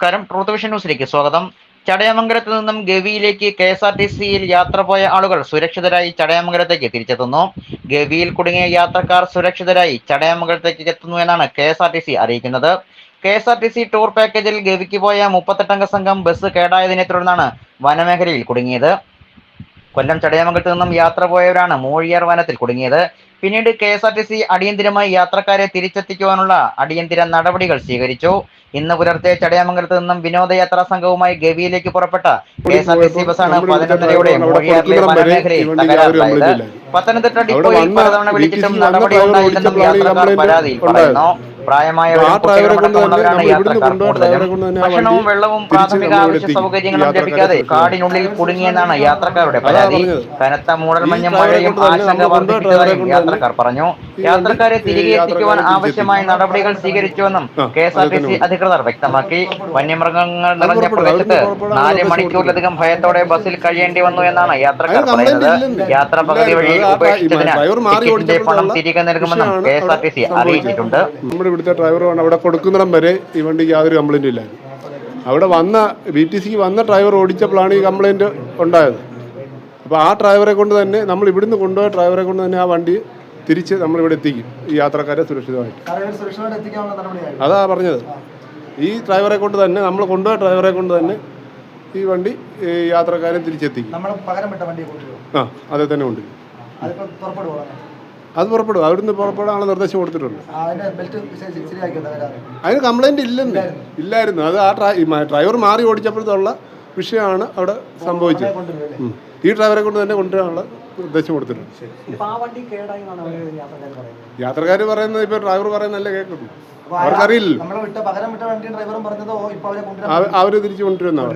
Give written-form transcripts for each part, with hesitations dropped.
നമസ്കാരം. Truth vision ന്യൂസിലേക്ക് സ്വാഗതം. ചടയമംഗലത്ത് നിന്നും ഗവിയിലേക്ക് KSRTCയിൽ യാത്ര പോയ ആളുകൾ സുരക്ഷിതരായി ചടയമംഗലത്തേക്ക് തിരിച്ചെത്തുന്നു. ഗവിയിൽ കുടുങ്ങിയ യാത്രക്കാർ സുരക്ഷിതരായി ചടയമംഗലത്തേക്ക് എത്തുന്നു എന്നാണ് KSRTC അറിയിക്കുന്നത്. KSRTC ടൂർ പാക്കേജിൽ ഗവിക്ക് പോയ 38 അംഗ സംഘം ബസ് കേടായതിനെ തുടർന്നാണ് വനമേഖലയിൽ കുടുങ്ങിയത്. കൊല്ലം ചടയമംഗലത്ത് നിന്നും യാത്ര പോയവരാണ് മൂഴിയാർ വനത്തിൽ കുടുങ്ങിയത്. പിന്നീട് KSRTC അടിയന്തിരമായി യാത്രക്കാരെ തിരിച്ചെത്തിക്കുവാനുള്ള അടിയന്തിര നടപടികൾ സ്വീകരിച്ചു. ഇന്ന് പുലർച്ചെ ചടയമംഗലത്ത് നിന്നും വിനോദയാത്രാ സംഘവുമായി ഗവിയിലേക്ക് പുറപ്പെട്ട KSRTC ബസ്സാണ് 11:30-ഓടെ മൂഴിയാറിലെ വനമേഖലയിൽ തകരാറിലായത്. പത്തനംതിട്ട ഡിപ്പോയിൽ പലതവണ വിളിച്ചിട്ടും നടപടി ഉണ്ടായില്ലെന്നും യാത്രക്കാർ പരാതിയിൽ പറയുന്നു. പ്രായമായവരും കുട്ടികളുമടക്കമുള്ളവരാണ് യാത്രക്കാർ കൂടുതലും. ഭക്ഷണവും വെള്ളവും പ്രാഥമിക ആവശ്യ സൗകര്യങ്ങളും ലഭിക്കാതെ കാടിനുള്ളിൽ കുടുങ്ങിയെന്നാണ് യാത്രക്കാരുടെ പരാതി. കനത്ത മൂടൽമഞ്ഞും മഴയും ആശങ്ക വർദ്ധിപ്പിച്ചതായും യാത്രക്കാർ പറഞ്ഞു. യാത്രക്കാരെ തിരികെ എത്തിക്കുവാൻ ആവശ്യമായ നടപടികൾ സ്വീകരിച്ചുവെന്നും KSRTC അധികൃതർ വ്യക്തമാക്കി. വന്യമൃഗങ്ങൾ നിറഞ്ഞ പ്രദേശത്ത് 4 മണിക്കൂറിലധികം ഭയത്തോടെ ബസ്സിൽ കഴിയേണ്ടി വന്നു എന്നാണ് യാത്രക്കാർ പറയുന്നത്. യാത്ര പകുതി വഴി ഉപേക്ഷിച്ചതിനാൽ ടിക്കറ്റിന്റെ പണം തിരികെ നൽകുമെന്നും KSRTC അറിയിച്ചിട്ടുണ്ട്. ഇവിടുത്തെ ഡ്രൈവറാണ് അവിടെ കൊടുക്കുന്നിടം വരെ ഈ വണ്ടിക്ക് യാതൊരു കംപ്ലൈൻറ്റും ഇല്ലായിരുന്നു. അവിടെ വന്ന BTCക്ക് വന്ന ഡ്രൈവർ ഓടിച്ചപ്പോഴാണ് ഈ കംപ്ലൈൻറ്റ് ഉണ്ടായത്. അപ്പോൾ ആ ഡ്രൈവറെ കൊണ്ട് തന്നെ നമ്മൾ ഇവിടുന്ന് കൊണ്ടുപോയ ഡ്രൈവറെ കൊണ്ട് തന്നെ ആ വണ്ടി തിരിച്ച് നമ്മളിവിടെ എത്തിക്കും, ഈ യാത്രക്കാരെ സുരക്ഷിതമായിട്ട്. അതാ പറഞ്ഞത്, ഈ ഡ്രൈവറെ കൊണ്ട് തന്നെ നമ്മൾ കൊണ്ടുപോയ ഡ്രൈവറെ കൊണ്ട് തന്നെ ഈ വണ്ടി യാത്രക്കാരെ തിരിച്ചെത്തിക്കും. ആ അതേ തന്നെ ഉണ്ട്. അത് പുറപ്പെടും, അവിടുന്ന് പുറപ്പെടാനുള്ള നിർദ്ദേശം കൊടുത്തിട്ടുണ്ട്. അതിന് കംപ്ലൈൻറ്റ് ഇല്ലായിരുന്നു. അത് ആ ഡ്രൈവർ മാറി ഓടിച്ചപ്പോഴത്തുള്ള വിഷയമാണ് അവിടെ സംഭവിച്ചത്. ഈ ഡ്രൈവറെ കൊണ്ട് തന്നെ കൊണ്ടുവരാനുള്ള നിർദ്ദേശം കൊടുത്തിട്ടുണ്ട്. യാത്രക്കാർ പറയുന്നത് ഇപ്പോൾ ഡ്രൈവർ പറയുന്നതല്ലേ കേൾക്കുന്നു, അവർക്കറിയില്ലല്ലോ. അവര് തിരിച്ചു കൊണ്ടുവരുന്നവർ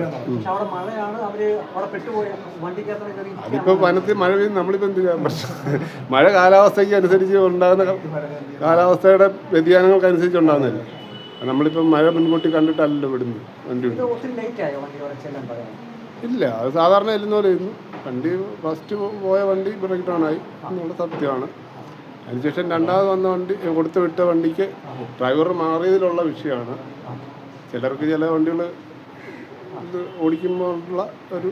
അതിപ്പോ വനത്തിൽ മഴ പെയ്യുന്ന നമ്മളിപ്പോ എന്ത് ചെയ്യാൻ പറ്റും? മഴ കാലാവസ്ഥയ്ക്ക് അനുസരിച്ച് ഉണ്ടാകുന്ന കാലാവസ്ഥയുടെ വ്യതിയാനങ്ങൾക്ക് അനുസരിച്ച് ഉണ്ടാകുന്നില്ല. നമ്മളിപ്പം മഴ മുൻകൂട്ടി കണ്ടിട്ടല്ലല്ലോ വിടുന്നത്. വണ്ടി ഇല്ല, അത് സാധാരണ എല്ലുന്ന പോലെ ഇരുന്നു. വണ്ടി ഫസ്റ്റ് പോയ വണ്ടി ബ്രേക്ക് ഡൗൺ ആയി എന്നുള്ള സത്യമാണ്. അതിനുശേഷം രണ്ടാമത് വന്ന വണ്ടി കൊടുത്തു വിട്ട വണ്ടിക്ക് ഡ്രൈവർ മാറിയതിലുള്ള വിഷയമാണ്. ചിലർക്ക് ചില വണ്ടികൾ ഇത് ഓടിക്കുമ്പോഴുള്ള ഒരു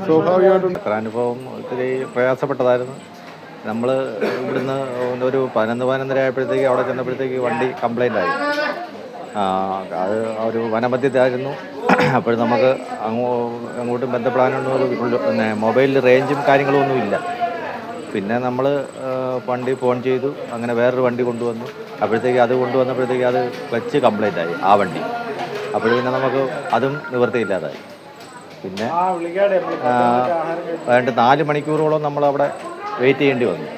സ്വാഭാവികമായിട്ടുണ്ട്. അനുഭവം ഒത്തിരി പ്രയാസപ്പെട്ടതായിരുന്നു. നമ്മൾ ഇവിടുന്ന് ഒരു 11 ആയപ്പോഴത്തേക്ക് അവിടെ ചെന്നപ്പോഴത്തേക്ക് വണ്ടി കംപ്ലൈൻ്റ് ആയി. അത് ഒരു വനമധ്യത്തായിരുന്നു. അപ്പോൾ നമുക്ക് അങ്ങോട്ടും ബന്ധപ്പെടാനൊന്നും പിന്നെ മൊബൈലിൽ റേഞ്ചും കാര്യങ്ങളും ഒന്നുമില്ല. പിന്നെ നമ്മൾ വണ്ടി ഫോൺ ചെയ്തു, അങ്ങനെ വേറൊരു വണ്ടി കൊണ്ടുവന്നു. അപ്പോഴത്തേക്ക് അത് കൊണ്ടുവന്നപ്പോഴത്തേക്ക് അത് ക്ലച്ച് കംപ്ലൈൻ്റ് ആയി ആ വണ്ടി. അപ്പോൾ പിന്നെ നമുക്ക് അതും നിവൃത്തിയില്ലാതായി. പിന്നെ വേണ്ട 4 മണിക്കൂറോളം നമ്മളവിടെ വെയിറ്റ് ചെയ്യേണ്ടി വന്നു.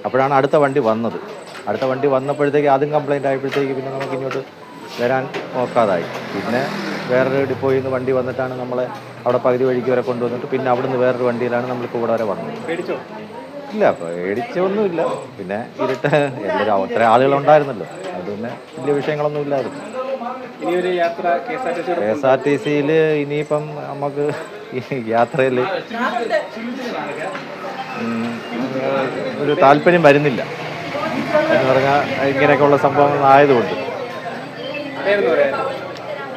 അപ്പോഴാണ് അടുത്ത വണ്ടി വന്നത്. അടുത്ത വണ്ടി വന്നപ്പോഴത്തേക്ക് അതും കംപ്ലൈൻ്റ് ആയപ്പോഴത്തേക്ക് പിന്നെ നമുക്ക് ഇങ്ങോട്ട് വരാൻ നോക്കാതായി. പിന്നെ വേറൊരു ഡിപ്പോയിൽ നിന്ന് വണ്ടി വന്നിട്ടാണ് നമ്മളെ അവിടെ പകുതി വഴിക്ക് വരെ കൊണ്ടുവന്നിട്ട് പിന്നെ അവിടുന്ന് വേറൊരു വണ്ടിയിലാണ് നമ്മളിപ്പോൾ ഇവിടെ വരെ വന്നത്. ഇല്ല, പേടിച്ചൊന്നുമില്ല. പിന്നെ ഇരുട്ട് എല്ലാവരും അത്ര ആളുകളുണ്ടായിരുന്നല്ലോ, അത് പിന്നെ വലിയ വിഷയങ്ങളൊന്നും ഇല്ലായിരുന്നു. KSRTCയിൽ ഇനിയിപ്പം നമുക്ക് ഈ യാത്രയിൽ ഒരു താല്പര്യം വരുന്നില്ല എന്ന് പറഞ്ഞാൽ ഇങ്ങനെയൊക്കെയുള്ള സംഭവങ്ങൾ ആയതുകൊണ്ട്.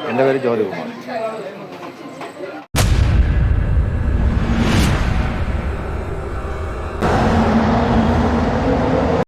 എൻ്റെ പേര് ജ്യോതികുമാർ.